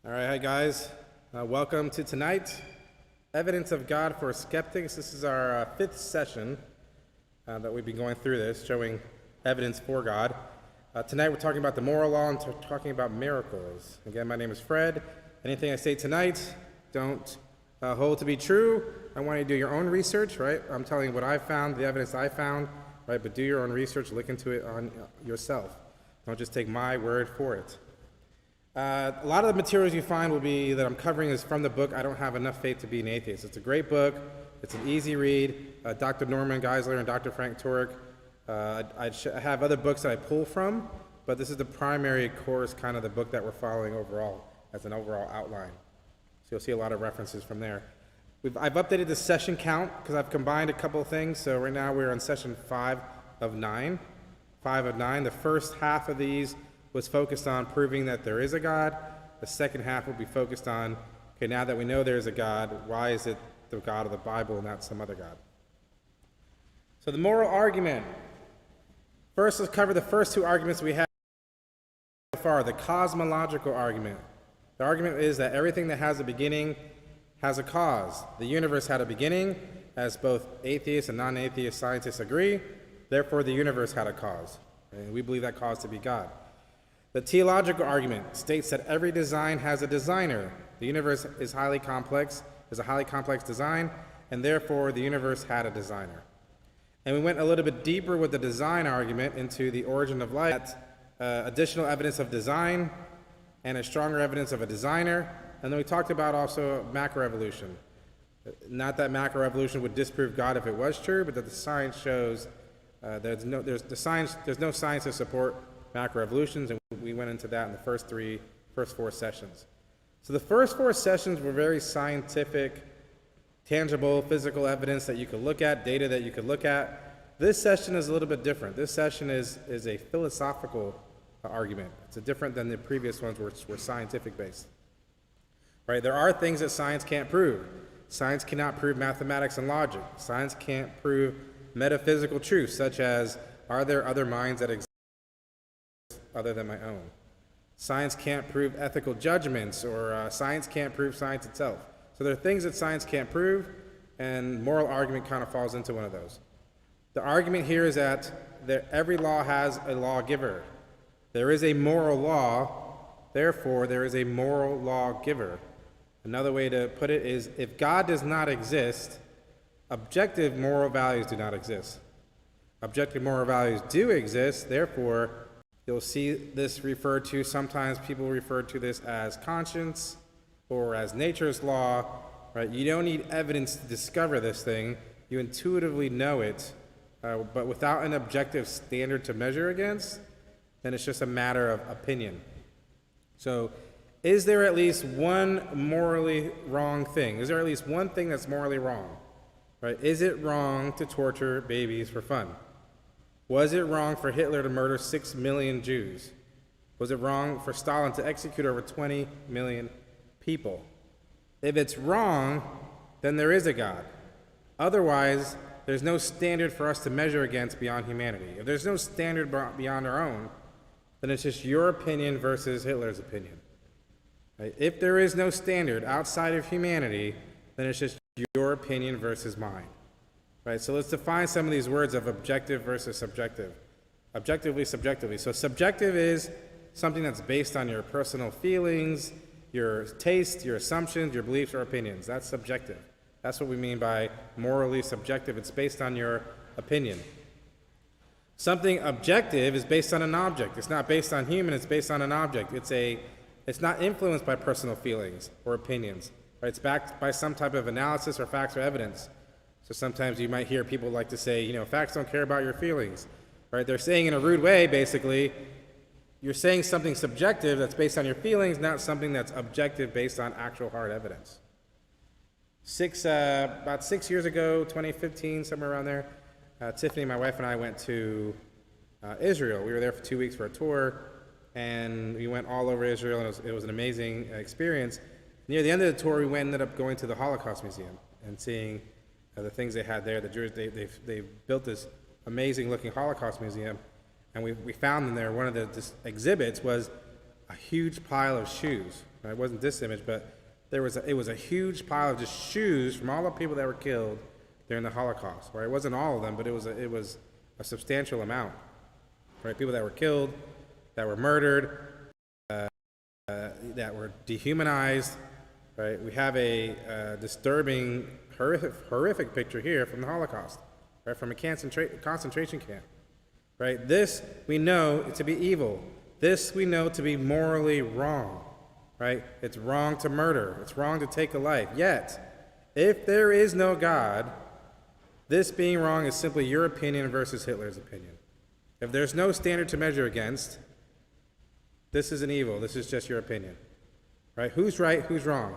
All right, hi guys. Welcome to tonight, Evidence of God for Skeptics. This is our fifth session that we've been going through this, showing evidence for God. Tonight we're talking about the moral law and talking about miracles. Again, my name is Fred. Anything I say tonight, don't hold to be true. I want you to do your own research, right? I'm telling you what I found, the evidence I found, right? But do your own research, look into it on yourself. Don't just take my word for it. A lot of the materials you find will be that I'm covering is from the book I Don't Have Enough Faith to Be an Atheist. It's a great book. It's an easy read. Dr. Norman Geisler and Dr. Frank Turek. I have other books that I pull from, but this is the primary course, kind of the book that we're following overall as an overall outline. So you'll see a lot of references from there. I've updated the session count because I've combined a couple of things. So right now we're on session 5 of 9. 5 of 9. The first half of these was focused on proving that there is a God. The second half will be focused on, okay, now that we know there's a God, why is it the God of the Bible and not some other God? So the moral argument. First, let's cover the first two arguments we have so far. The cosmological argument. The argument is that everything that has a beginning has a cause. The universe had a beginning, as both atheists and non-atheist scientists agree. Therefore, the universe had a cause. And we believe that cause to be God. The teleological argument states that every design has a designer. The universe is a highly complex design, and therefore the universe had a designer. And we went a little bit deeper with the design argument into the origin of life, additional evidence of design, and a stronger evidence of a designer. And then we talked about also macroevolution. Not that macroevolution would disprove God if it was true, but that the science shows there's no science to support macroevolutions, and we went into that in the first four sessions. So the first four sessions were very scientific, tangible, physical evidence that you could look at, data that you could look at. This session is a little bit different. This session is a philosophical argument. It's different than the previous ones which were scientific based. Right? There are things that science can't prove. Science cannot prove mathematics and logic. Science can't prove metaphysical truths, such as, are there other minds that exist other than my own? Science can't prove ethical judgments, or science can't prove science itself. So there are things that science can't prove, and moral argument kind of falls into one of those. The argument here is that every law has a lawgiver. There is a moral law, therefore there is a moral lawgiver. Another way to put it is, if God does not exist, objective moral values do not exist. Objective moral values do exist, therefore you'll see this referred to, sometimes people refer to this as conscience or as nature's law, right? You don't need evidence to discover this thing. You intuitively know it, but without an objective standard to measure against, then it's just a matter of opinion. So is there at least one morally wrong thing? Is there at least one thing that's morally wrong? Right? Is it wrong to torture babies for fun? Was it wrong for Hitler to murder 6 million Jews? Was it wrong for Stalin to execute over 20 million people? If it's wrong, then there is a God. Otherwise, there's no standard for us to measure against beyond humanity. If there's no standard beyond our own, then it's just your opinion versus Hitler's opinion. Right? If there is no standard outside of humanity, then it's just your opinion versus mine. Right, so let's define some of these words of objective versus subjective. Objectively, subjectively. So subjective is something that's based on your personal feelings, your taste, your assumptions, your beliefs or opinions. That's subjective. That's what we mean by morally subjective. It's based on your opinion. Something objective is based on an object. It's not based on human, it's based on an object. It's not influenced by personal feelings or opinions. Right? It's backed by some type of analysis or facts or evidence. So sometimes you might hear people like to say, facts don't care about your feelings, right? They're saying in a rude way, basically, you're saying something subjective that's based on your feelings, not something that's objective based on actual hard evidence. About 6 years ago, 2015, somewhere around there, Tiffany, my wife, and I went to Israel. We were there for 2 weeks for a tour, and we went all over Israel, and it was an amazing experience. Near the end of the tour, we ended up going to the Holocaust Museum and seeing the things they had there. The Jews, they built this amazing looking Holocaust museum, and we found in there, one of the exhibits was a huge pile of shoes, Right? It wasn't this image, but it was a huge pile of just shoes from all the people that were killed during the Holocaust. Right? It wasn't all of them, but it was a substantial amount. Right? People that were killed, that were murdered, that were dehumanized. Right? We have a disturbing, horrific picture here from the Holocaust, right? From a concentration camp. Right? This we know to be evil. This we know to be morally wrong. Right? It's wrong to murder. It's wrong to take a life. Yet, if there is no God, this being wrong is simply your opinion versus Hitler's opinion. If there's no standard to measure against, this is an evil. This is just your opinion. Right? Who's right? Who's wrong?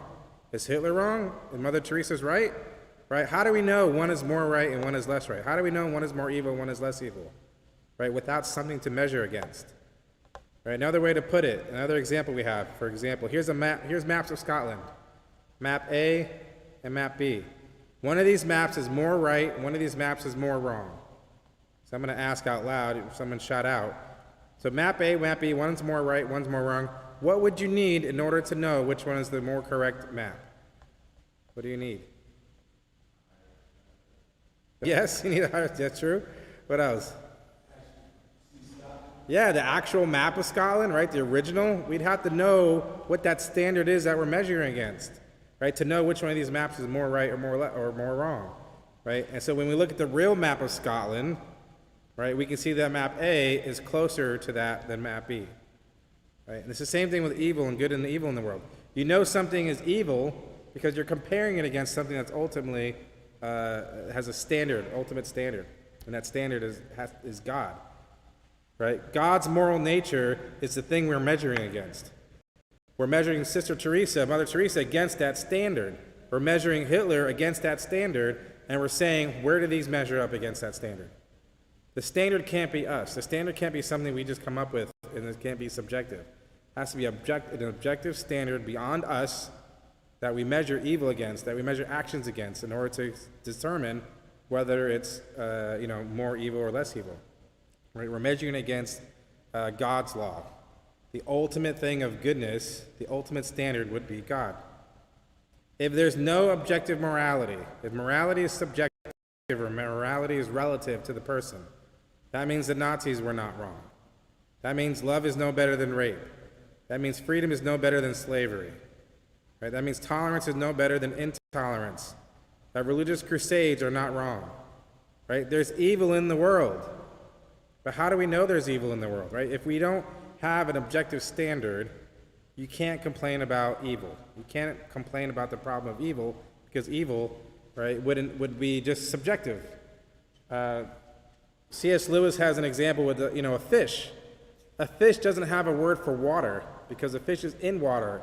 Is Hitler wrong? And Mother Teresa's right? Right? How do we know one is more right and one is less right? How do we know one is more evil and one is less evil? Right? Without something to measure against. Right? Another way to put it, another example we have, for example, here's a map. Here's maps of Scotland. Map A and map B. One of these maps is more right, one of these maps is more wrong. So I'm going to ask out loud if someone shout out. So map A, map B, one's more right, one's more wrong. What would you need in order to know which one is the more correct map? What do you need? Yes, you need a higher, that's true. What else? Yeah, the actual map of Scotland, right, the original. We'd have to know what that standard is that we're measuring against, right, to know which one of these maps is more right or more wrong, right? And so when we look at the real map of Scotland, right, we can see that map A is closer to that than map B, right? And it's the same thing with evil and good and evil in the world. You know something is evil because you're comparing it against something that's ultimately has a standard, ultimate standard, and that standard is God. Right? God's moral nature is the thing we're measuring against. We're measuring Sister Teresa, Mother Teresa, against that standard. We're measuring Hitler against that standard, and we're saying, where do these measure up against that standard? The standard can't be us. The standard can't be something we just come up with, and it can't be subjective. It has to be an objective standard beyond us that we measure evil against, that we measure actions against, in order to determine whether it's more evil or less evil. Right? We're measuring against God's law. The ultimate thing of goodness, the ultimate standard would be God. If there's no objective morality, if morality is subjective or morality is relative to the person, that means the Nazis were not wrong. That means love is no better than rape. That means freedom is no better than slavery. Right? That means tolerance is no better than intolerance. That religious crusades are not wrong. Right? There's evil in the world. But how do we know there's evil in the world, right? If we don't have an objective standard, you can't complain about evil. You can't complain about the problem of evil because evil, right, would be just subjective. C.S. Lewis has an example with a fish. A fish doesn't have a word for water because a fish is in water.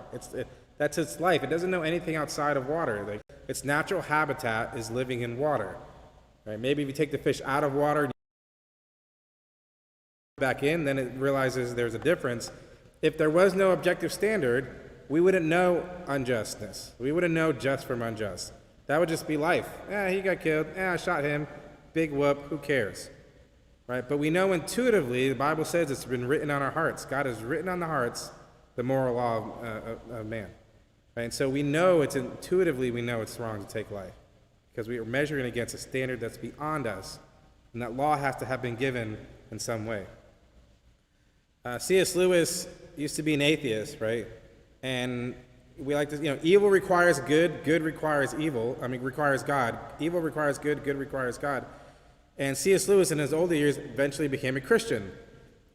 That's its life. It doesn't know anything outside of water. Like, its natural habitat is living in water. Right? Maybe if you take the fish out of water back in, then it realizes there's a difference. If there was no objective standard, we wouldn't know unjustness. We wouldn't know just from unjust. That would just be life. He got killed. I shot him. Big whoop. Who cares? Right? But we know intuitively, the Bible says it's been written on our hearts. God has written on the hearts the moral law of man. Right? And so we know intuitively we know it's wrong to take life because we are measuring against a standard that's beyond us, and that law has to have been given in some way. C.S. Lewis used to be an atheist, right? And we like to, evil requires good, good requires evil. Requires God. Evil requires good, good requires God. And C.S. Lewis, in his older years, eventually became a Christian.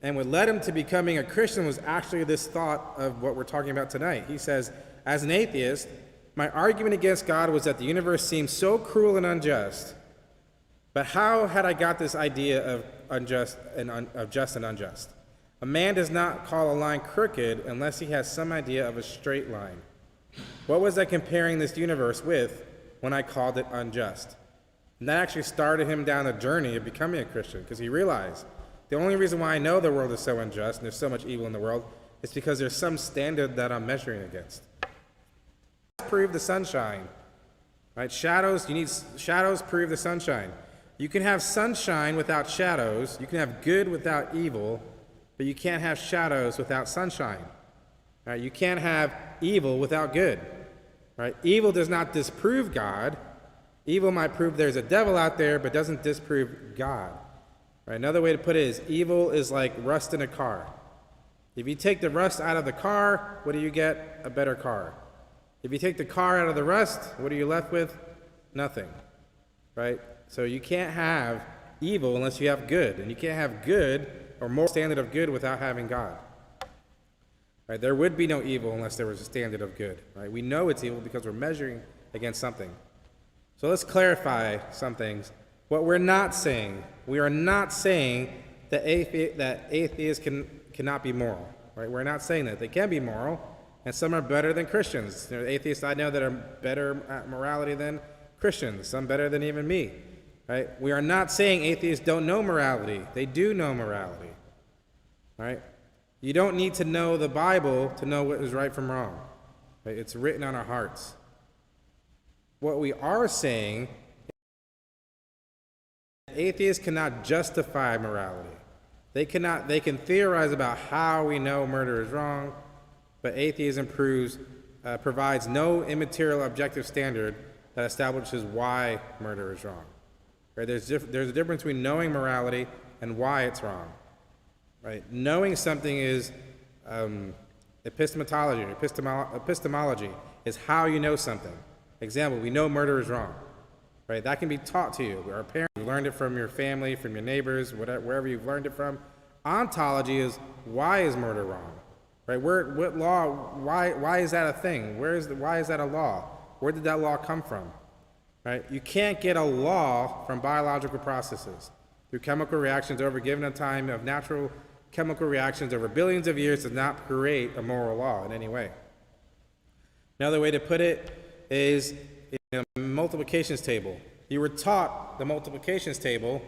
And what led him to becoming a Christian was actually this thought of what we're talking about tonight. He says, as an atheist, my argument against God was that the universe seemed so cruel and unjust. But how had I got this idea of just and unjust? A man does not call a line crooked unless he has some idea of a straight line. What was I comparing this universe with when I called it unjust? And that actually started him down the journey of becoming a Christian, because he realized the only reason why I know the world is so unjust and there's so much evil in the world is because there's some standard that I'm measuring against. Prove the sunshine. Right? Shadows prove the sunshine. You can have sunshine without shadows. You can have good without evil. But you can't have shadows without sunshine. Right? You can't have evil without good. Right? Evil does not disprove God. Evil might prove there's a devil out there, but doesn't disprove God. Right? Another way to put it is evil is like rust in a car. If you take the rust out of the car, what do you get? A better car. If you take the car out of the rust, what are you left with? Nothing. Right? So you can't have evil unless you have good. And you can't have good or more standard of good without having God. Right? There would be no evil unless there was a standard of good. Right? We know it's evil because we're measuring against something. So let's clarify some things. What we're not saying, we are not saying that atheists cannot be moral. Right? We're not saying that. They can be moral, and some are better than Christians. There are atheists I know that are better at morality than Christians, some better than even me. Right? We are not saying atheists don't know morality. They do know morality. Right? You don't need to know the Bible to know what is right from wrong. Right? It's written on our hearts. What we are saying is atheists cannot justify morality. They can theorize about how we know murder is wrong, but atheism provides no immaterial objective standard that establishes why murder is wrong. Right? There's a difference between knowing morality and why it's wrong. Right? Knowing something is epistemology is how you know something. Example, we know murder is wrong. Right? That can be taught to you. Our parents, you learned it from your family, from your neighbors, wherever you've learned it from. Ontology is why is murder wrong? Right? What law? Why is that a thing? Why is that a law? Where did that law come from? Right? You can't get a law from biological processes. Through chemical reactions over a given time of natural chemical reactions over billions of years does not create a moral law in any way. Another way to put it is in a multiplications table. You were taught the multiplications table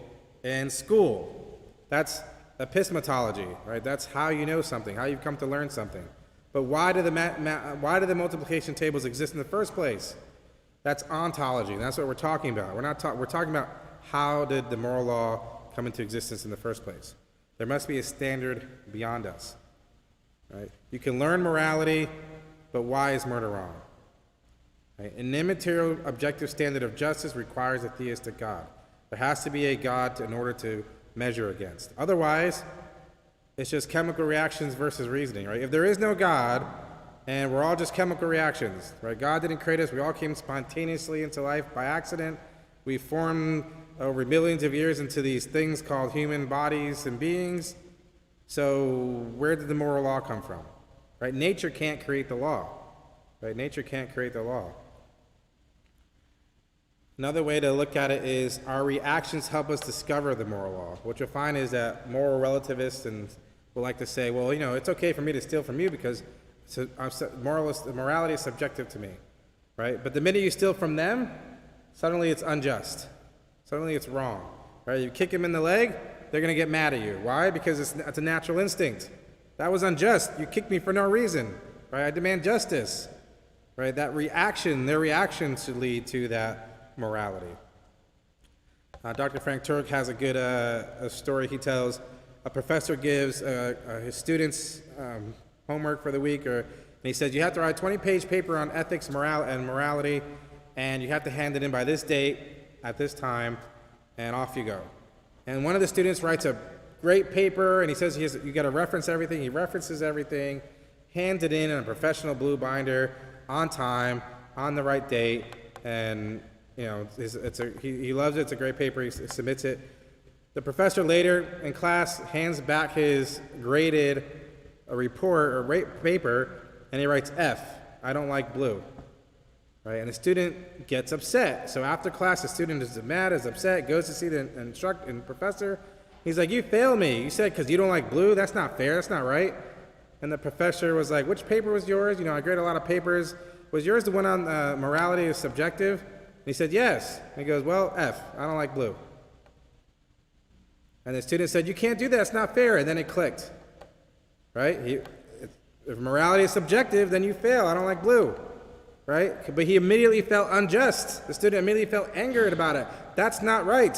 in school. That's epistemology, right? That's how you know something, how you've come to learn something. But why do the multiplication tables exist in the first place? That's ontology, and that's what we're talking about. We're talking about how did the moral law come into existence in the first place. There must be a standard beyond us. Right? You can learn morality, but why is murder wrong? Right? An immaterial objective standard of justice requires a theistic God. There has to be a God in order to measure against. Otherwise, it's just chemical reactions versus reasoning. Right? If there is no God, and we're all just chemical reactions, right? God didn't create us. We all came spontaneously into life by accident. We formed over millions of years into these things called human bodies and beings. So where did the moral law come from? Right? Nature can't create the law. Right? Nature can't create the law. Another way to look at it is our reactions help us discover the moral law. What you'll find is that moral relativists will like to say, well, it's okay for me to steal from you because morality is subjective to me, right? But the minute you steal from them, suddenly it's unjust. Suddenly it's wrong, right? You kick them in the leg, they're going to get mad at you. Why? Because it's a natural instinct. That was unjust. You kicked me for no reason, right? I demand justice, right? Their reaction should lead to that morality. Dr. Frank Turk has a good a story he tells. A professor gives his students homework for the week, and he says, you have to write a 20-page paper on ethics, and morality, and you have to hand it in by this date, at this time, and off you go. And one of the students writes a great paper, and he says you got to reference everything. He references everything, hands it in a professional blue binder, on time, on the right date, and he loves it. It's a great paper. He submits it. The professor later in class hands back his graded report or paper, and he writes F. I don't like blue. Right? And the student gets upset. So after class, the student is mad, is upset, goes to see the professor. He's like, you failed me. You said because you don't like blue? That's not fair. That's not right. And the professor was like, which paper was yours? I grade a lot of papers. Was yours the one on morality is subjective? And he said, yes. And he goes, well, F. I don't like blue. And the student said, you can't do that. It's not fair. And then it clicked. Right? If morality is subjective, then you fail. I don't like blue. Right? But he immediately felt unjust. The student immediately felt angered about it. That's not right.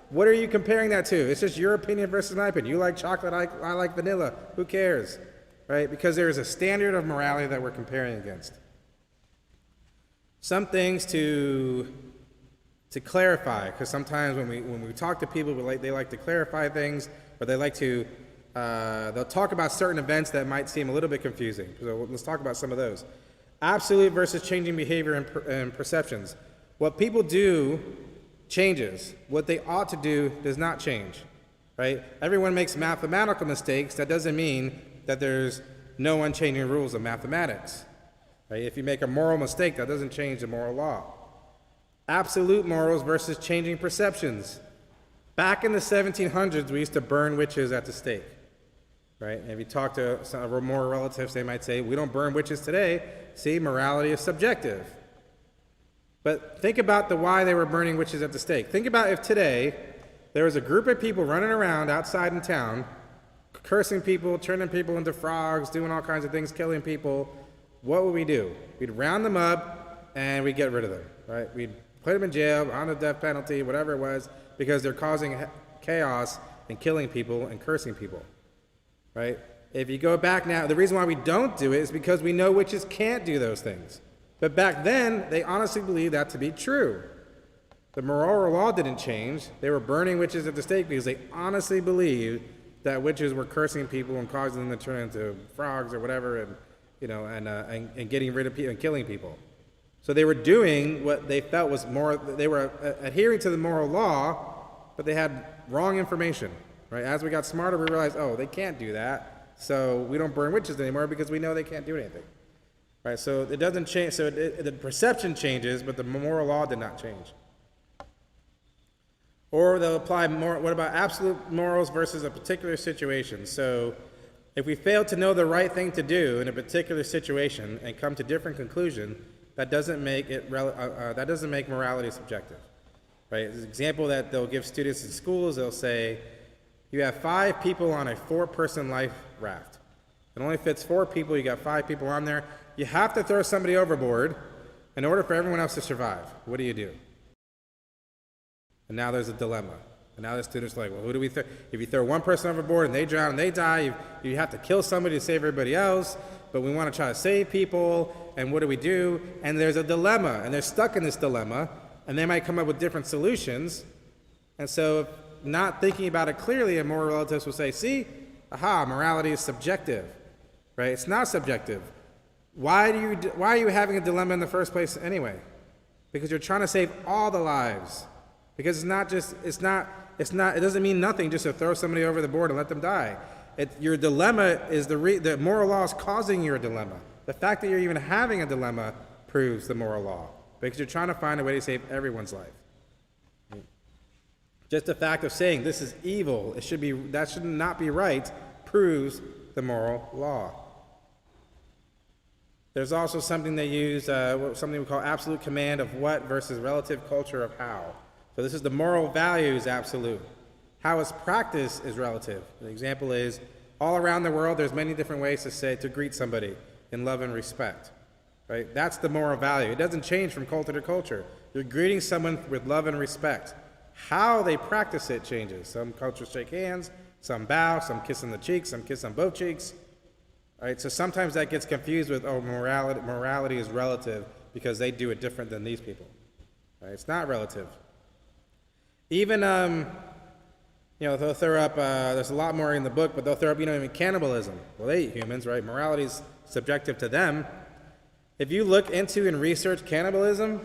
What are you comparing that to? It's just your opinion versus my opinion. You like chocolate, I like vanilla. Who cares? right? Because there is a standard of morality that we're comparing against. Some things to clarify, because sometimes when we talk to people, they like to clarify things, or they like to they'll talk about certain events that might seem a little bit confusing. So let's talk about some of those. Absolute versus changing behavior and perceptions. What people do changes. What they ought to do does not change, right? Everyone makes mathematical mistakes. That doesn't mean that there's no unchanging rules of mathematics, right? If you make a moral mistake, that doesn't change the moral law. Absolute morals versus changing perceptions. Back in the 1700s, we used to burn witches at the stake, right? And if you talk to some of our more relatives, they might say, we don't burn witches today. See, morality is subjective. But think about why they were burning witches at the stake. Think about if today there was a group of people running around outside in town, cursing people, turning people into frogs, doing all kinds of things, killing people. What would we do? We'd round them up and we'd get rid of them, right? We'd put them in jail, on the death penalty, whatever it was, because they're causing chaos and killing people and cursing people, right? If you go back now, the reason why we don't do it is because we know witches can't do those things. But back then, they honestly believed that to be true. The moral law didn't change. They were burning witches at the stake because they honestly believed that witches were cursing people and causing them to turn into frogs or whatever, and getting rid of people and killing people. So they were doing what they felt was more. They were adhering to the moral law, but they had wrong information. Right? As we got smarter, we realized, oh, they can't do that. So we don't burn witches anymore because we know they can't do anything. Right? So it doesn't change. So the perception changes, but the moral law did not change. Or they'll apply more. What about absolute morals versus a particular situation? So if we fail to know the right thing to do in a particular situation and come to different conclusion, that doesn't make morality subjective. Right? An example that they'll give students in schools, they'll say, you have 5 people on a 4-person life raft. It only fits 4 people. You got 5 people on there. You have to throw somebody overboard in order for everyone else to survive. What do you do? And now there's a dilemma. And now the students are like, well, who do we throw? If you throw one person overboard and they drown and they die, you have to kill somebody to save everybody else. But we want to try to save people. And what do we do? And there's a dilemma. And they're stuck in this dilemma. And they might come up with different solutions. And so not thinking about it clearly, a moral relatives will say, see, morality is subjective. Right? It's not subjective. Why are you having a dilemma in the first place anyway? Because you're trying to save all the lives. Because it doesn't mean nothing just to throw somebody over the board and let them die. Your dilemma is the moral law is causing your dilemma. The fact that you're even having a dilemma proves the moral law. Because you're trying to find a way to save everyone's life. Just the fact of saying this is evil, that should not be right, proves the moral law. There's also something they use, something we call absolute command of what versus relative culture of how. So this is the moral values absolute. How it's practiced is relative. The example is, all around the world, there's many different ways to greet somebody in love and respect. Right? That's the moral value. It doesn't change from culture to culture. You're greeting someone with love and respect. How they practice it changes. Some cultures shake hands, some bow, some kiss on the cheek, some kiss on both cheeks. Right? So sometimes that gets confused with, morality is relative because they do it different than these people. Right? It's not relative. Even, they'll throw up, there's a lot more in the book, but they'll throw up, even cannibalism. Well, they eat humans, right? Morality is subjective to them. If you look into and research cannibalism,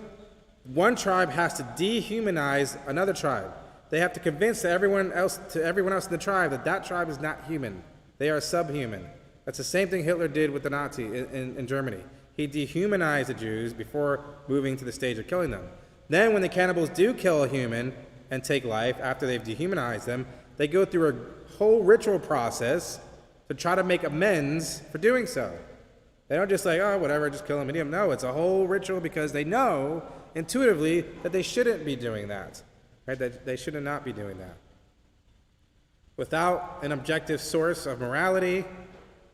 one tribe has to dehumanize another tribe. They have to convince everyone else in the tribe that tribe is not human. They are subhuman. That's the same thing Hitler did with the Nazis in Germany. He dehumanized the Jews before moving to the stage of killing them. Then when the cannibals do kill a human and take life after they've dehumanized them, they go through a whole ritual process to try to make amends for doing so. They don't just like, oh, whatever, just kill them and eat them. No, it's a whole ritual because they know intuitively that they shouldn't be doing that. Right? That they should not be doing that. Without an objective source of morality,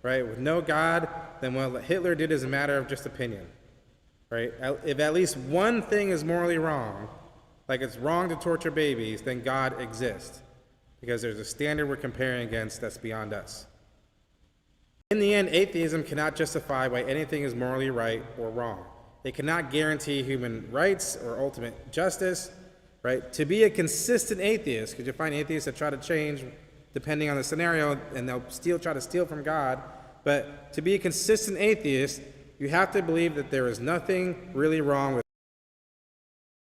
right, with no God, then what Hitler did is a matter of just opinion. Right? If at least one thing is morally wrong, like it's wrong to torture babies, then God exists. Because there's a standard we're comparing against that's beyond us. In the end, atheism cannot justify why anything is morally right or wrong. It cannot guarantee human rights or ultimate justice, right? To be a consistent atheist, because you find atheists that try to change depending on the scenario, and they'll try to steal from God. But to be a consistent atheist, you have to believe that there is nothing really wrong with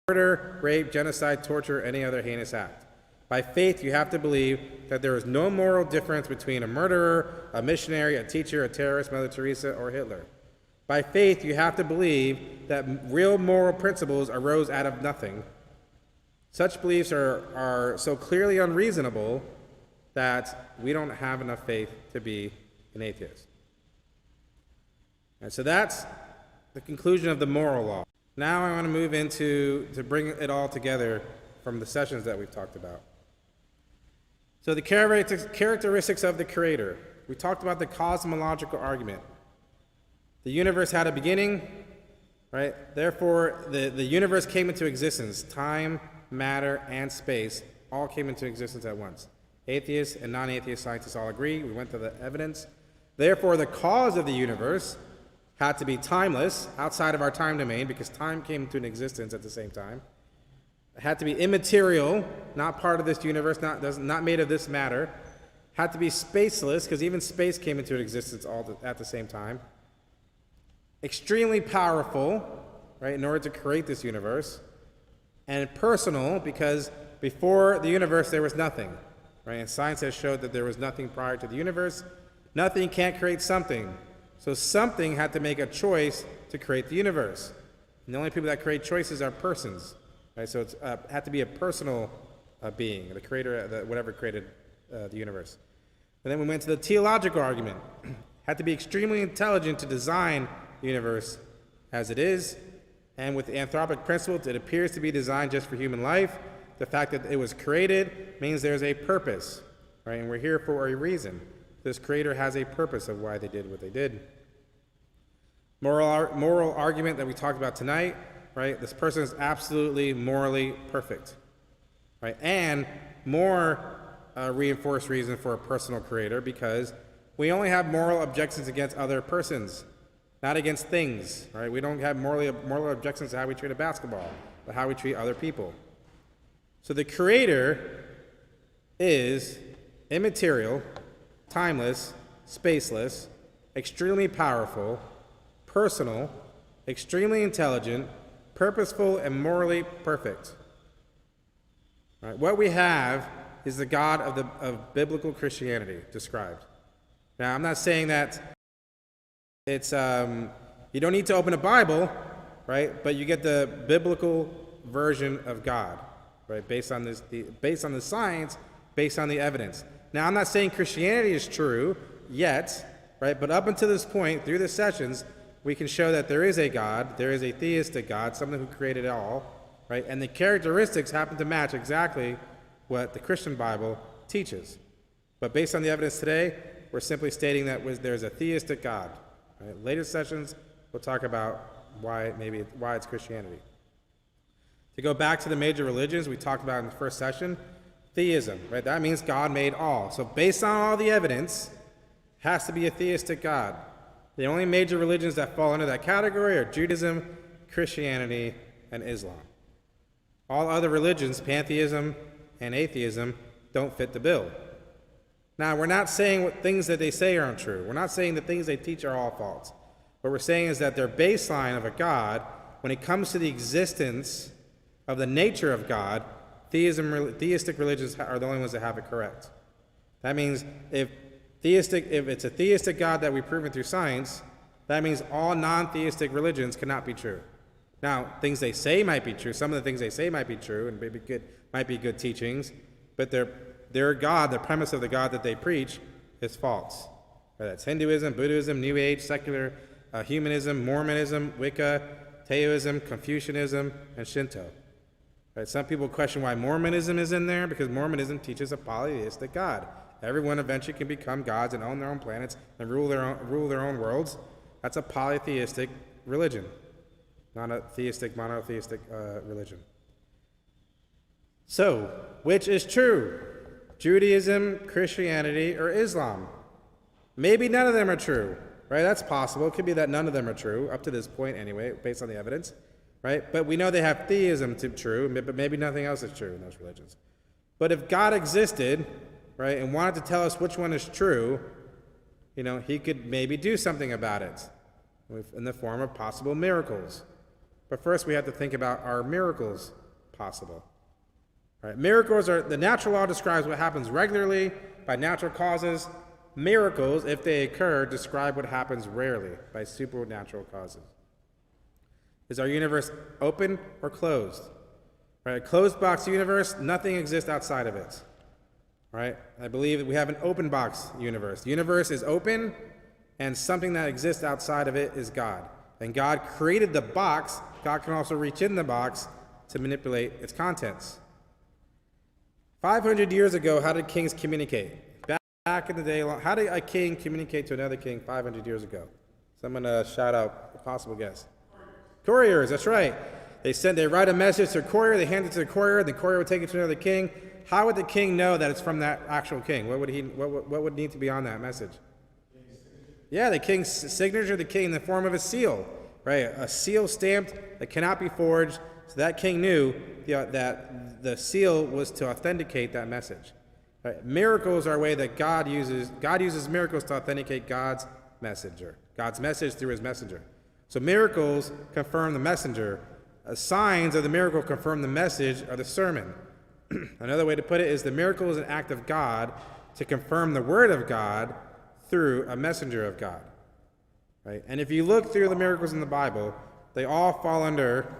murder, rape, genocide, torture, or any other heinous act. By faith, you have to believe that there is no moral difference between a murderer, a missionary, a teacher, a terrorist, Mother Teresa, or Hitler. By faith, you have to believe that real moral principles arose out of nothing. Such beliefs are so clearly unreasonable that we don't have enough faith to be an atheist. And so that's the conclusion of the moral law. Now I want to move into, to bring it all together from the sessions that we've talked about. So the characteristics of the Creator. We talked about the cosmological argument. The universe had a beginning, right? Therefore, the universe came into existence. Time, matter, and space all came into existence at once. Atheists and non-atheist scientists all agree. We went to the evidence. Therefore, the cause of the universe had to be timeless, outside of our time domain, because time came into an existence at the same time. It had to be immaterial, not part of this universe, not made of this matter. Had to be spaceless, because even space came into existence all at the same time. Extremely powerful, right, in order to create this universe. And personal, because before the universe there was nothing, right? And science has showed that there was nothing prior to the universe. Nothing can't create something. So something had to make a choice to create the universe. And the only people that create choices are persons, right? So it had to be a personal being, the creator, whatever created the universe. And then we went to the teleological argument. Had to be extremely intelligent to design the universe as it is. And with the anthropic principle, it appears to be designed just for human life. The fact that it was created means there's a purpose, right? And we're here for a reason. This creator has a purpose of why they did what they did. Moral argument that we talked about tonight, right? This person is absolutely morally perfect, right? And more reinforced reason for a personal creator, because we only have moral objections against other persons, not against things, right? We don't have moral objections to how we treat a basketball, but how we treat other people. So the creator is immaterial, timeless, spaceless, extremely powerful, personal, extremely intelligent, purposeful, and morally perfect. Right? What we have is the God of biblical Christianity described. Now, I'm not saying that it's you don't need to open a Bible, right? But you get the biblical version of God, right? Based on the science, based on the evidence. Now, I'm not saying Christianity is true yet, right? But up until this point, through the sessions, we can show that there is a God, there is a theistic God, someone who created it all, right? And the characteristics happen to match exactly what the Christian Bible teaches. But based on the evidence today, we're simply stating that there's a theistic God. Right? Later sessions, we'll talk about why it's Christianity. To go back to the major religions we talked about in the first session, theism, right? That means God made all. So based on all the evidence, has to be a theistic God. The only major religions that fall under that category are Judaism, Christianity, and Islam. All other religions, pantheism and atheism, don't fit the bill. Now, we're not saying what things that they say aren't true. We're not saying the things they teach are all false. What we're saying is that their baseline of a God, when it comes to the existence of the nature of God, theistic religions are the only ones that have it correct. That means if it's a theistic God that we've proven through science, that means all non-theistic religions cannot be true. Now, things they say might be true. Some of the things they say might be true and might be good teachings, but their God, the premise of the God that they preach, is false. That's Hinduism, Buddhism, New Age, secular humanism, Mormonism, Wicca, Taoism, Confucianism, and Shinto. Right? Some people question why Mormonism is in there, because Mormonism teaches a polytheistic God. Everyone eventually can become gods and own their own planets and rule their own worlds. That's a polytheistic religion, not a theistic, monotheistic religion. So, which is true? Judaism, Christianity, or Islam? Maybe none of them are true, right? That's possible. It could be that none of them are true, up to this point anyway, based on the evidence, right? But we know they have theism to true, but maybe nothing else is true in those religions. But if God existed, right, and wanted to tell us which one is true, he could maybe do something about it in the form of possible miracles. But first we have to think about, are miracles possible? Right? Miracles the natural law describes what happens regularly by natural causes. Miracles, if they occur, describe what happens rarely by supernatural causes. Is our universe open or closed? Right? A closed box universe, nothing exists outside of it. Right? I believe that we have an open box universe. The universe is open, and something that exists outside of it is God. And God created the box. God can also reach in the box to manipulate its contents. 500 years ago, how did kings communicate? Back in the day, how did a king communicate to another king 500 years ago? Someone shout out a possible guess. Couriers, that's right. They write a message to a courier, they hand it to the courier would take it to another king. How would the king know that it's from that actual king? What would need to be on that message? Yeah, the king's signature, the king in the form of a seal, right? A seal stamped that cannot be forged. So that king knew that the seal was to authenticate that message. Right? Miracles are a way that God uses miracles to authenticate God's messenger, God's message through his messenger. So miracles confirm the messenger. Signs of the miracle confirm the message or the sermon. Another way to put it is the miracle is an act of God to confirm the word of God through a messenger of God. Right? And if you look through the miracles in the Bible, they all fall under,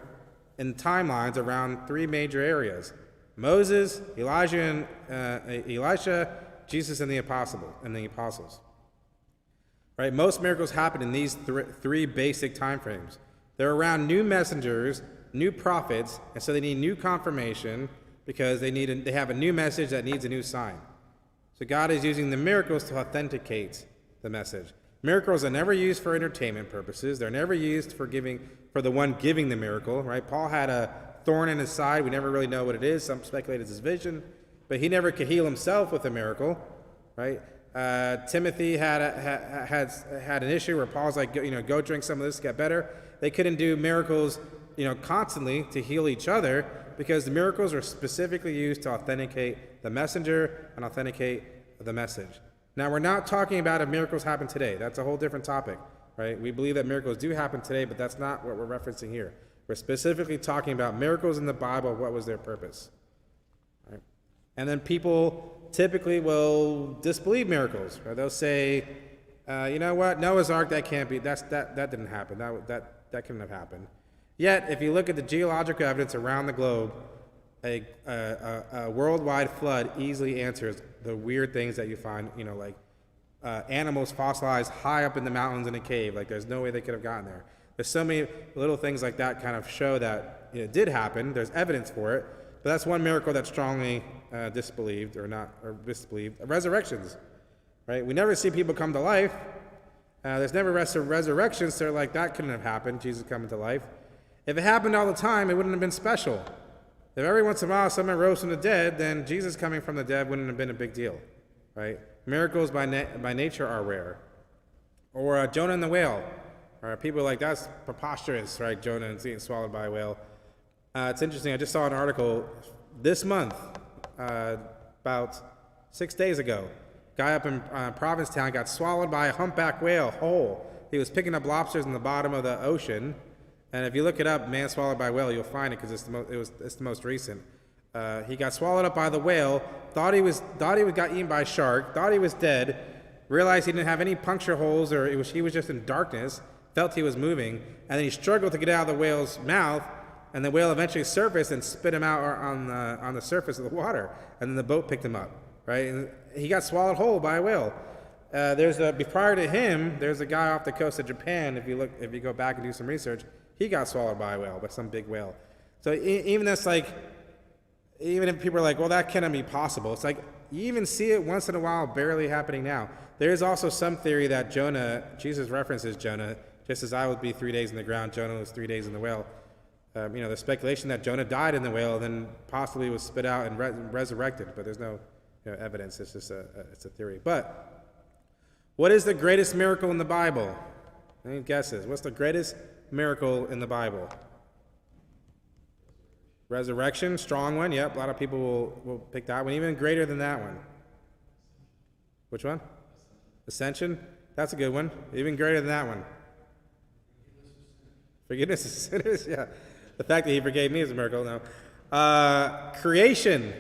in timelines, around three major areas: Moses, Elijah, Elisha, Jesus, and the apostles. Right? Most miracles happen in these three basic time frames. They're around new messengers, new prophets, and so they need new confirmation because they have a new message that needs a new sign. So God is using the miracles to authenticate the message. Miracles are never used for entertainment purposes. They're never used for the one giving the miracle. Right? Paul had a thorn in his side. We never really know what it is. Some speculate it's his vision, but he never could heal himself with a miracle, right? Timothy had an issue where Paul's like, go drink some of this, get better. They couldn't do miracles, constantly to heal each other because the miracles are specifically used to authenticate the messenger and authenticate the message. Now, we're not talking about if miracles happen today. That's a whole different topic, right? We believe that miracles do happen today, but that's not what we're referencing here. We're specifically talking about miracles in the Bible. What was their purpose? Right? And then people typically will disbelieve miracles. Right? They'll say, you know what? Noah's Ark, that can't be. That didn't happen. That couldn't have happened. Yet, if you look at the geological evidence around the globe, a worldwide flood easily answers the weird things that you find. Like animals fossilized high up in the mountains in a cave. Like there's no way they could have gotten there. There's so many little things like that kind of show that it did happen. There's evidence for it, but that's one miracle that's strongly disbelieved or disbelieved. Resurrections, right? We never see people come to life. There's never resurrections, so like that couldn't have happened. Jesus coming to life. If it happened all the time, it wouldn't have been special. If every once in a while someone rose from the dead, then Jesus coming from the dead wouldn't have been a big deal, right? Miracles by nature are rare. Or Jonah and the whale. People are like, that's preposterous, right? Jonah and getting swallowed by a whale. It's interesting. I just saw an article this month, about 6 days ago. Guy up in Provincetown got swallowed by a humpback whale whole. He was picking up lobsters in the bottom of the ocean. And if you look it up, man swallowed by a whale, you'll find it because it's the most recent. He got swallowed up by the whale. Thought he got eaten by a shark. Thought he was dead. Realized he didn't have any puncture holes, or he was just in darkness. Felt he was moving, and then he struggled to get out of the whale's mouth, and the whale eventually surfaced and spit him out on the surface of the water, and then the boat picked him up, right? And he got swallowed whole by a whale. Prior to him, there's a guy off the coast of Japan. If you go back and do some research, he got swallowed by a whale, by some big whale. So even if people are like, well, that cannot be possible, it's like you even see it once in a while, barely happening now. There is also some theory that Jesus references Jonah. Just as I would be 3 days in the ground, Jonah was 3 days in the whale. There's speculation that Jonah died in the whale and then possibly was spit out and resurrected, but there's no evidence. It's just it's a theory. But What is the greatest miracle in the Bible? Any guesses? What's the greatest miracle in the Bible? Resurrection, strong one. Yep, a lot of people will pick that one. Even greater than that one. Which one? Ascension. That's a good one. Even greater than that one. Forgiveness of sinners. Yeah. The fact that he forgave me is a miracle. No. Creation.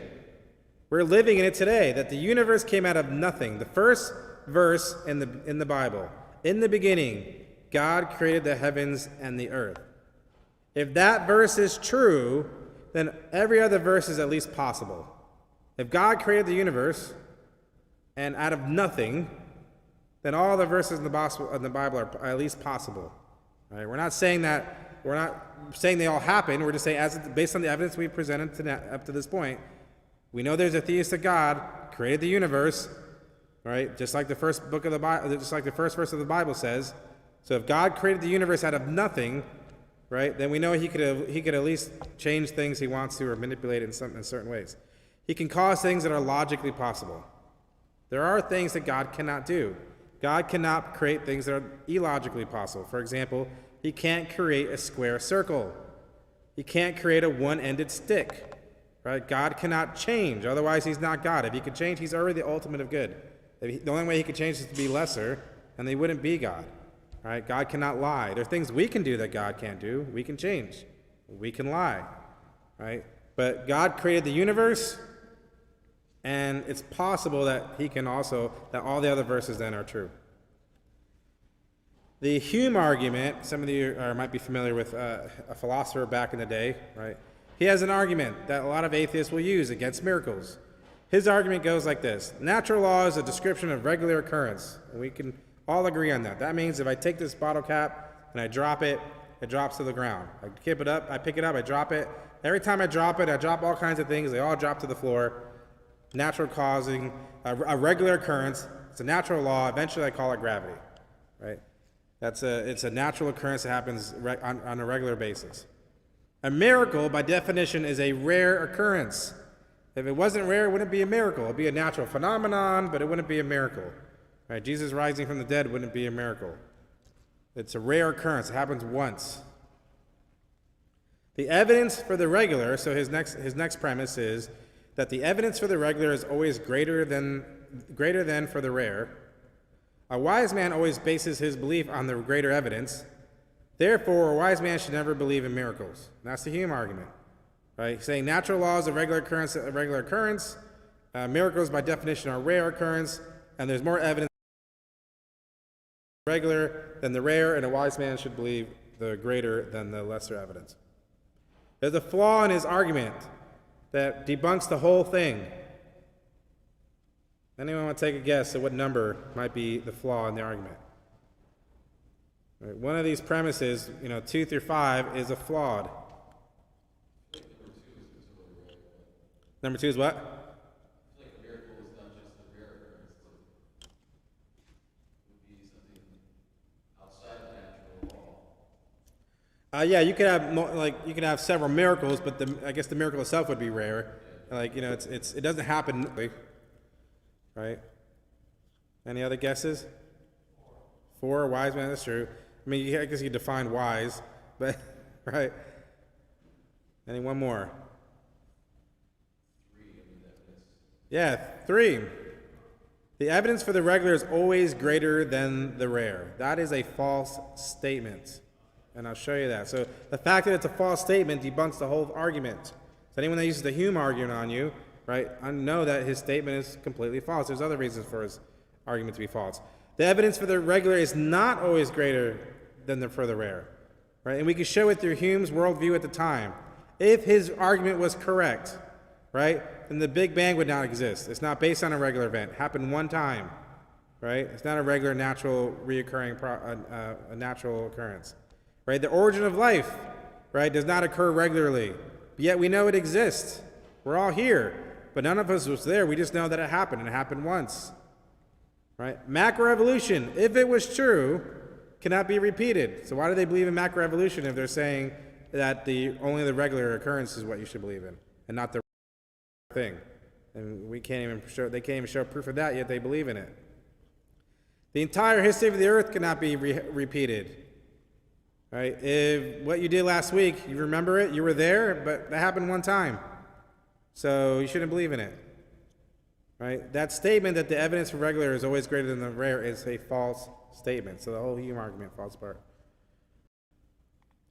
We're living in it today. That the universe came out of nothing. The first verse in the Bible. In the beginning, God created the heavens and the earth. If that verse is true, then every other verse is at least possible. If God created the universe and out of nothing, then all the verses in the Bible are at least possible. Right? We're not saying they all happen. We're just saying, based on the evidence we've presented up to this point, we know there's a theistic God created the universe, right? Just like the first book of the Bible, just like the first verse of the Bible says. So if God created the universe out of nothing, right, then we know he could at least change things he wants to or manipulate it in certain ways. He can cause things that are logically possible. There are things that God cannot do. God cannot create things that are illogically possible. For example, he can't create a square circle. He can't create a one-ended stick. Right? God cannot change, otherwise he's not God. If he could change, he's already the ultimate of good. The only way he could change is to be lesser, and he wouldn't be God. Right? God cannot lie. There are things we can do that God can't do. We can change. We can lie. Right? But God created the universe, and it's possible that that all the other verses then are true. The Hume argument, some of you might be familiar with a philosopher back in the day, right? He has an argument that a lot of atheists will use against miracles. His argument goes like this: natural law is a description of regular occurrence. And we can all agree on that. That means if I take this bottle cap and I drop it, it drops to the ground. I pick it up, I drop it. Every time I drop it, I drop all kinds of things. They all drop to the floor. Natural causing, a regular occurrence. It's a natural law. Eventually I call it gravity, right? It's a natural occurrence that happens on a regular basis. A miracle, by definition, is a rare occurrence. If it wasn't rare, it wouldn't be a miracle. It would be a natural phenomenon, but it wouldn't be a miracle. Right? Jesus rising from the dead wouldn't be a miracle. It's a rare occurrence. It happens once. The evidence for the regular, so his next premise is that the evidence for the regular is always greater than for the rare. A wise man always bases his belief on the greater evidence. Therefore, a wise man should never believe in miracles. That's the Hume argument, right? Saying natural laws are a regular occurrence, miracles by definition are a rare occurrence, and there's more evidence regular than the rare, and a wise man should believe the greater than the lesser evidence. There's a flaw in his argument that debunks the whole thing. Anyone want to take a guess at what number might be the flaw in the argument? Right, one of these premises, 2 through 5, is a flawed. Number 2 is what? I feel like a miracle is not just a rare occurrence. It would be something outside of natural law. Yeah, you could have several miracles, but I guess the miracle itself would be rare. Like, it doesn't happen, right? Any other guesses? 4, wise man, that's true. I mean, I guess you define wise, but, right? Any one more? 3, Yeah, 3. The evidence for the regular is always greater than the rare. That is a false statement, and I'll show you that. So the fact that it's a false statement debunks the whole argument. So anyone that uses the Hume argument on you, right, I know that his statement is completely false. There's other reasons for his argument to be false. The evidence for the regular is not always greater than for the rare, right? And we can show it through Hume's worldview at the time. If his argument was correct, right, then the Big Bang would not exist. It's not based on a regular event. It happened one time, right? It's not a regular, natural, reoccurring, a natural occurrence, right? The origin of life, right, does not occur regularly, but yet we know it exists. We're all here, but none of us was there. We just know that it happened, and it happened once. Right? Macroevolution, if it was true, cannot be repeated. So why do they believe in macroevolution if they're saying that only the regular occurrence is what you should believe in, and not the thing? And they can't even show proof of that, yet they believe in it. The entire history of the earth cannot be repeated. Right? If what you did last week, you remember it, you were there, but that happened one time. So you shouldn't believe in it. Right? That statement that the evidence for regular is always greater than the rare is a false statement. So the whole hume argument falls apart.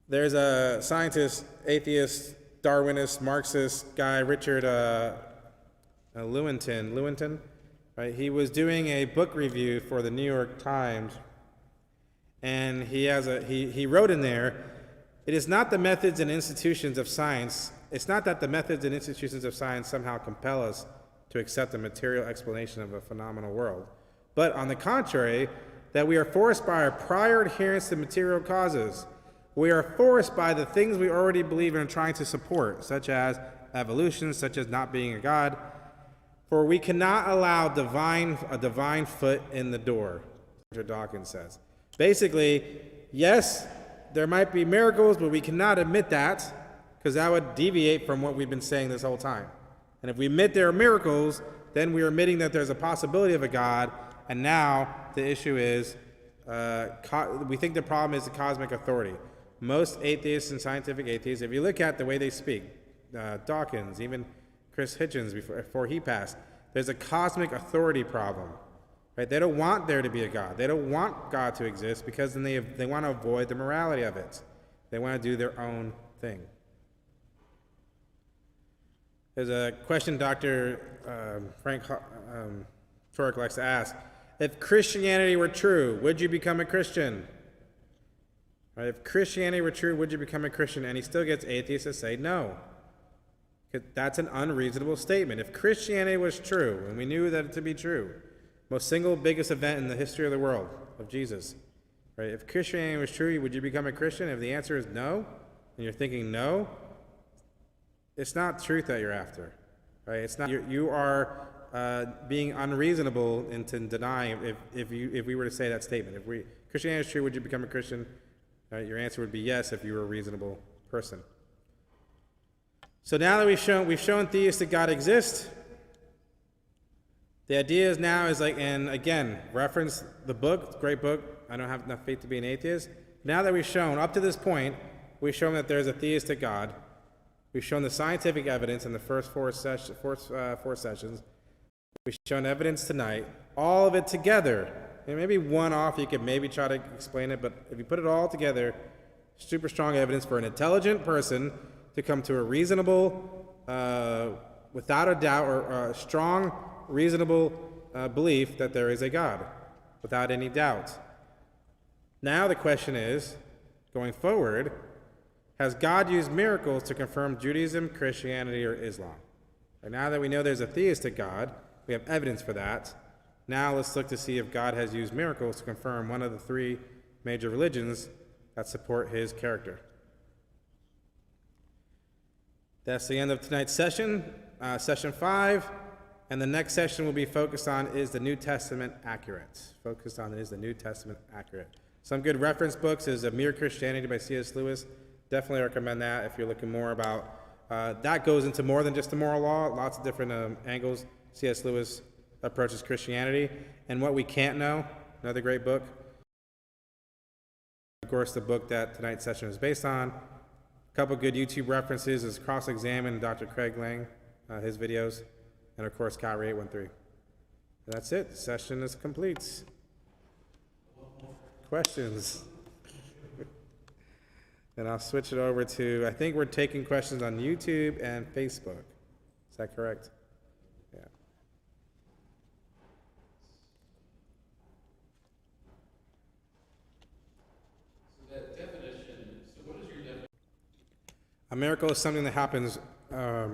There's a scientist, atheist, Darwinist, Marxist guy, Richard Lewontin, right? He was doing a book review for the New York Times, and he wrote in there, it is not the methods and institutions of science, it's not that the methods and institutions of science somehow compel us to accept a material explanation of a phenomenal world, but on the contrary, that we are forced by our prior adherence to material causes. We are forced by the things we already believe in and trying to support, such as evolution, such as not being a god. For we cannot allow a divine foot in the door, Richard Dawkins says. Basically, yes, there might be miracles, but we cannot admit that, because that would deviate from what we've been saying this whole time. And if we admit there are miracles, then we are admitting that there's a possibility of a God, and now the issue is, we think the problem is the cosmic authority. Most atheists and scientific atheists, if you look at the way they speak, Dawkins, even Chris Hitchens before he passed, there's a cosmic authority problem. Right? They don't want there to be a God. They don't want God to exist because then they want to avoid the morality of it. They want to do their own thing. There's a question Dr. Frank Turek likes to ask. If Christianity were true, would you become a Christian? Right? If Christianity were true, would you become a Christian? And he still gets atheists to say no. That's an unreasonable statement. If Christianity was true, and we knew that to be true, most single biggest event in the history of the world, of Jesus, right? If Christianity was true, would you become a Christian? If the answer is no, and you're thinking no, it's not truth that you're after, right? It's not. You are being unreasonable in denying if we were to say that statement. If Christianity is true, would you become a Christian? Your answer would be yes if you were a reasonable person. So now that we've shown theistic God exists, the idea is now is like, and again, reference the book, great book. I don't have enough faith to be an atheist. Now that we've shown, up to this point, we've shown that there's a theistic God. We've shown the scientific evidence in the first four sessions. We've shown evidence tonight. All of it together. And maybe one off, you could maybe try to explain it, but if you put it all together, super strong evidence for an intelligent person to come to a reasonable, without a doubt, or a strong, reasonable belief that there is a God, without any doubt. Now the question is, going forward, has God used miracles to confirm Judaism, Christianity, or Islam? And now that we know there's a theistic God, we have evidence for that. Now let's look to see if God has used miracles to confirm one of the three major religions that support his character. That's the end of tonight's session, session 5. And the next session will be focused on, is the New Testament accurate? Focused on, is the New Testament accurate? Some good reference books is A Mere Christianity by C.S. Lewis. Definitely recommend that if you're looking more about, that goes into more than just the moral law, lots of different angles. C.S. Lewis approaches Christianity. And What We Can't Know, another great book. Of course, the book that tonight's session is based on. A couple good YouTube references is Cross-Examine Dr. Craig Lang, his videos. And of course, Kyrie 813. And that's it. The session is complete. Questions? And I'll switch it over to, I think we're taking questions on YouTube and Facebook. Is that correct? Yeah. So that definition, so what is your definition? A miracle is something that happens, a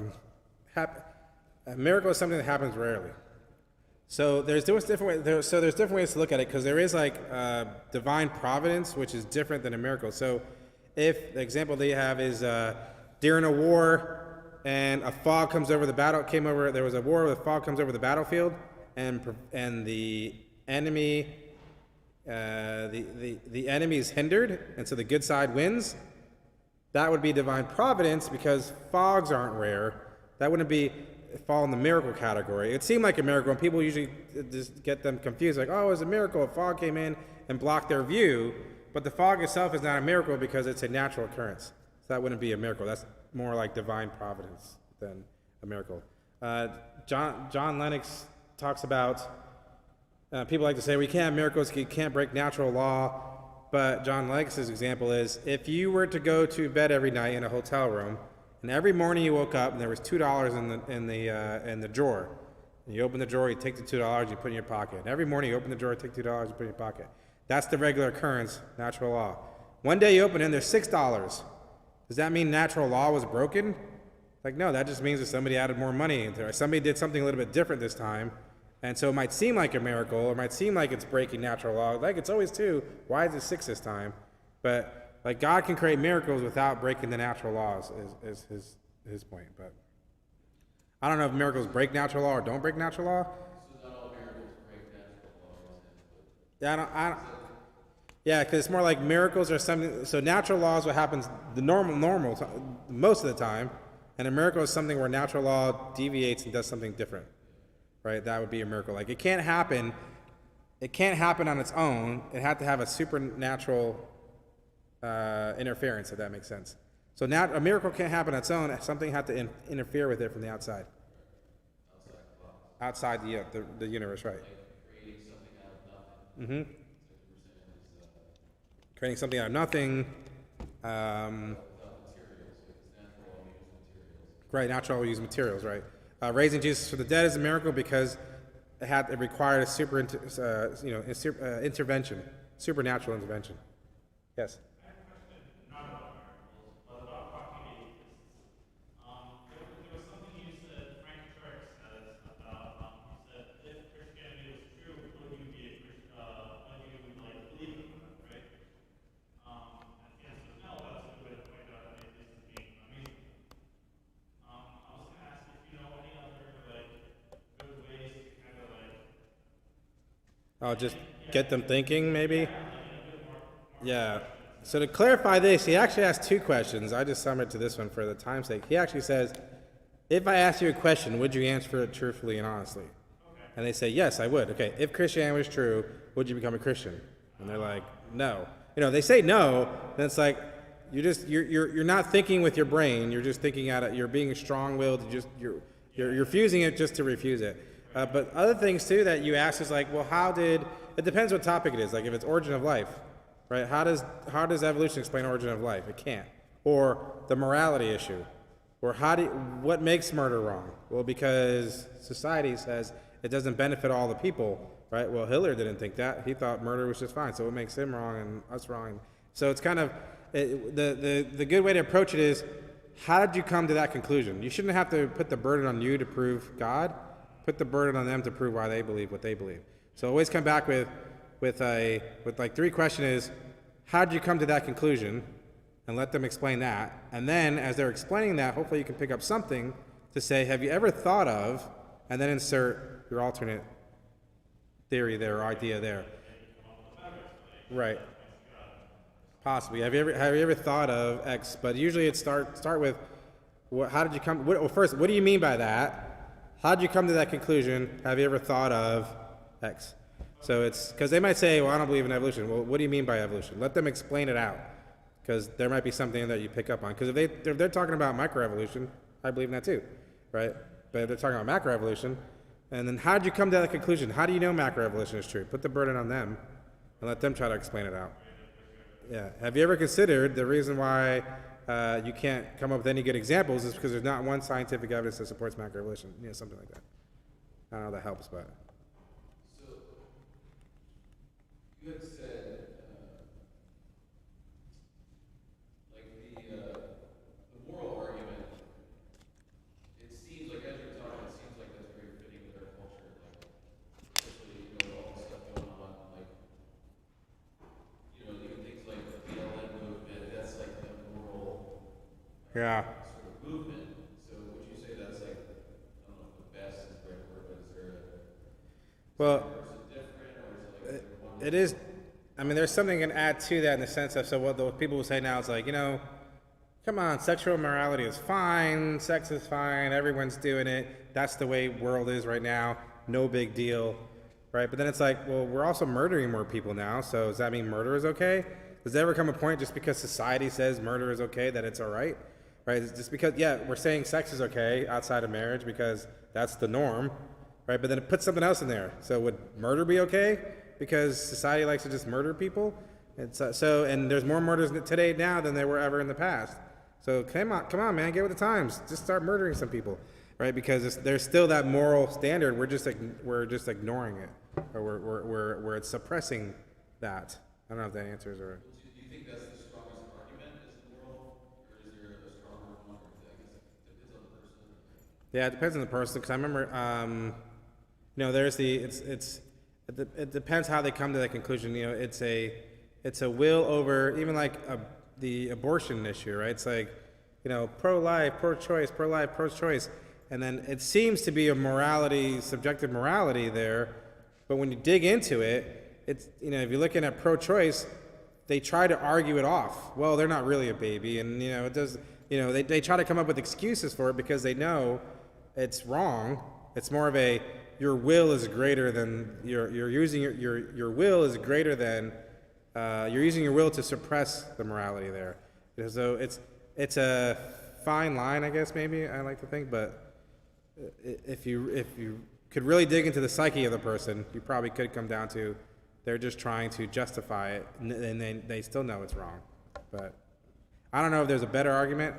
miracle is something that happens rarely. So there's different ways to look at it, because there is like divine providence, which is different than a miracle. So if the example they have is during a war and a fog comes over the battle, there was a war where the fog comes over the battlefield, and the enemy the enemy is hindered, and so the good side wins. That would be divine providence, because fogs aren't rare. That wouldn't be fall in the miracle category. It seemed like a miracle, and people usually just get them confused, like, oh, it was a miracle. A fog came in and blocked their view, but the fog itself is not a miracle because it's a natural occurrence. So that wouldn't be a miracle. That's more like divine providence than a miracle. John Lennox talks about, people like to say, we can't have miracles, you can't break natural law, but John Lennox's example is, if you were to go to bed every night in a hotel room, and every morning you woke up and there was $2 in the drawer, and you open the drawer, you take the $2, you put it in your pocket. And every morning you open the drawer, take $2, you put it in your pocket. That's the regular occurrence, natural law. One day you open it and there's $6. Does that mean natural law was broken? Like, no, that just means that somebody added more money into it. Somebody did something a little bit different this time. And so it might seem like a miracle, or it might seem like it's breaking natural law. Like it's always 2. Why is it 6 this time? But like God can create miracles without breaking the natural laws is his point. But I don't know if miracles break natural law or don't break natural law. So not all miracles break natural law, Yeah, I don't. Yeah, because it's more like miracles are something. So natural law is what happens the normal most of the time, and a miracle is something where natural law deviates and does something different, right? That would be a miracle. Like it can't happen. It can't happen on its own. It had to have a supernatural interference, if that makes sense. So now a miracle can't happen on its own. Something had to interfere with it from the outside. Outside the universe, right? creating something out of nothing. Mm-hmm. Creating something out of nothing. Right, natural use materials, right? Raising Jesus from the dead is a miracle because it required a intervention, supernatural intervention. Yes. I'll just get them thinking, maybe? Yeah. So to clarify this, he actually asked 2 questions. I just summed it to this one for the time's sake. He actually says, if I asked you a question, would you answer it truthfully and honestly? And they say, yes, I would. Okay, if Christianity was true, would you become a Christian? And they're like, no. They say no, then it's like, you're not thinking with your brain, you're just thinking you're being strong-willed, you're refusing it just to refuse it. But other things too that you ask is like, well, it depends what topic it is. Like if it's origin of life, right? How does evolution explain origin of life? It can't. Or the morality issue. Or what makes murder wrong? Well, because society says it doesn't benefit all the people, right? Well, Hitler didn't think that. He thought murder was just fine. So what makes him wrong and us wrong? So it's kind of, the good way to approach it is, how did you come to that conclusion? You shouldn't have to put the burden on you to prove God. Put the burden on them to prove why they believe what they believe. So always come back with like 3 questions is, how did you come to that conclusion? And let them explain that. And then as they're explaining that, hopefully you can pick up something to say, have you ever thought of, and then insert your alternate theory there or idea there. Right. Possibly. Have you ever thought of X? But usually it start with, how did you come? First, what do you mean by that? How did you come to that conclusion? Have you ever thought of X? So it's because they might say, well, I don't believe in evolution. Well, what do you mean by evolution? Let them explain it out, because there might be something that you pick up on. Because if they're talking about microevolution, I believe in that too, right? But if they're talking about macroevolution, and then how did you come to that conclusion? How do you know macroevolution is true? Put the burden on them and let them try to explain it out. Yeah. Have you ever considered the reason why you can't come up with any good examples is because there's not one scientific evidence that supports macroevolution? Something like that. I don't know if that helps, but. So, you had said, the moral argument, it seems like, as you're talking, it seems like that's very fitting with our culture, especially, all the stuff going on, even things like the BLM movement, that's like the moral Yeah. sort of movement. So would you say that's like, I don't know if the best is the right word, but is there Well, is it different, or is it like one? it is. I mean, there's something you can add to that in the sense of, so what the people will say now is like, come on, sexual immorality is fine, sex is fine, everyone's doing it. That's the way world is right now. No big deal, right? But then it's like, well, we're also murdering more people now, so does that mean murder is okay? Does there ever come a point just because society says murder is okay that it's all right? Right? It's just because, yeah, we're saying sex is okay outside of marriage because that's the norm, right? But then it puts something else in there. So would murder be okay because society likes to just murder people? And and there's more murders today now than there were ever in the past. So come on, man, get with the times. Just start murdering some people, right? Because there's still that moral standard. We're just ignoring it, or we're suppressing that. I don't know if that answers or. Do you think that's the strongest argument is the moral, or is there a stronger one? Or I guess it depends on the person. Yeah, it depends on the person. Because I remember, there's it depends how they come to that conclusion. It's a will over even like the abortion issue, right? It's like, pro-life, pro-choice, pro-life, pro-choice. And then it seems to be a morality, subjective morality there. But when you dig into it, it's, if you're looking at pro-choice, they try to argue it off. Well, they're not really a baby. And, it does, they try to come up with excuses for it because they know it's wrong. It's more of your will is greater than, you're using your will is greater than, you're using your will to suppress the morality there. So it's a fine line, I guess, maybe, I like to think, but if you could really dig into the psyche of the person, you probably could come down to they're just trying to justify it, and they still know it's wrong. But I don't know if there's a better argument,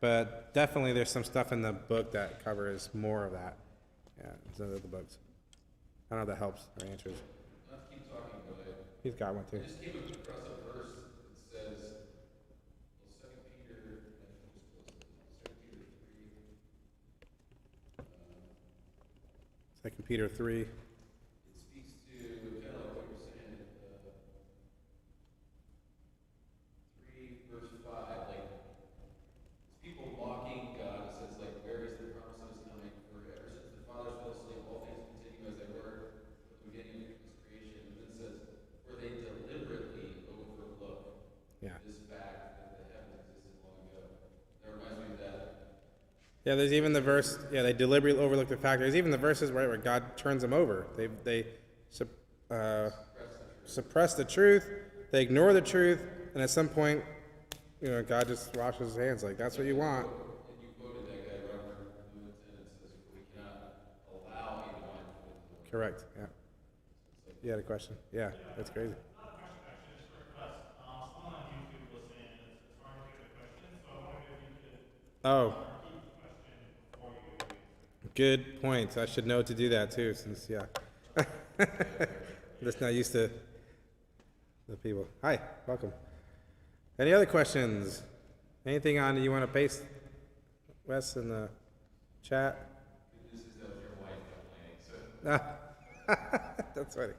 but definitely there's some stuff in the book that covers more of that. Yeah, some of the books. I don't know if that helps or answers. Not to keep talking, but He's got one too. I just came across a verse that says, well, Second Peter, I think it's close to Second Peter 3. 2 Peter 3. It speaks to kind of like what you're saying, 3 verse 5, like it's people mocking God. It says like, where is the promise of his coming? For ever since the fathers fell asleep, all things continue as they were at the beginning of his creation. And then it says, for they deliberately overlook Yeah. this fact that the heavens existed long ago. That reminds me of that. Yeah, there's even the verse. Yeah, they deliberately overlook the fact. There's even the verses where God turns them over. They suppress the truth. They ignore the truth, and at some point, God just washes his hands. Like, that's what you want. And you quoted that guy, Robert Lewington, and says, we cannot allow a divine will. Correct. Yeah. You had a question? Yeah, that's crazy. Not a question, actually, just a request. Someone on YouTube was saying it's hard to get a question, so I wondered if you could Oh, repeat the question before you answer. good point. I should know to do that too, since just not used to the people. Hi, welcome. Any other questions? Anything on you want to paste, Wes, in the chat? This is that was your wife complaining, so. That's funny.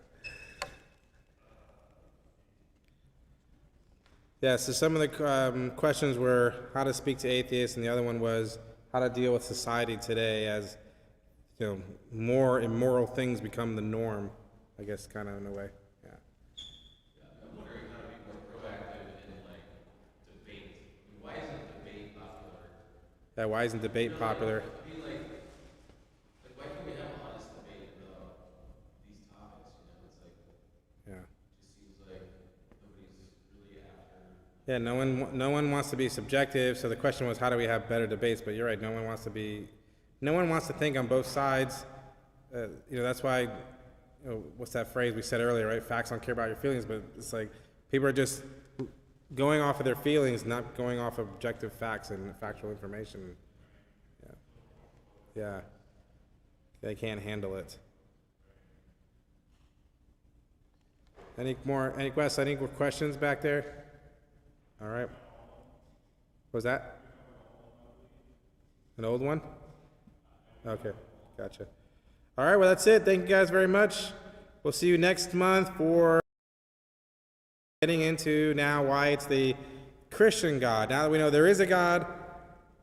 Yeah, so some of the questions were how to speak to atheists, and the other one was how to deal with society today as, more immoral things become the norm, I guess, kind of in a way. Yeah. I'm wondering how to be more proactive in like debate. I mean, why isn't debate popular? Yeah, why isn't debate popular? I mean, like why can't we have honest debate about these topics? It's like Yeah. it just seems like nobody's really after. Yeah, no one wants to be subjective. So the question was, how do we have better debates? But you're right. No one wants to think on both sides. That's why. What's that phrase we said earlier? Right? Facts don't care about your feelings, but it's like people are just going off of their feelings, not going off of objective facts and factual information. Yeah. They can't handle it. Any questions back there? All right. What was that? An old one? Okay, gotcha. All right, well, that's it. Thank you guys very much. We'll see you next month for getting into now why it's the Christian God. Now that we know there is a God,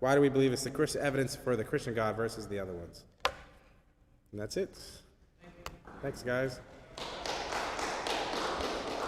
why do we believe it's the Christian evidence for the Christian God versus the other ones? And that's it. Thanks, guys.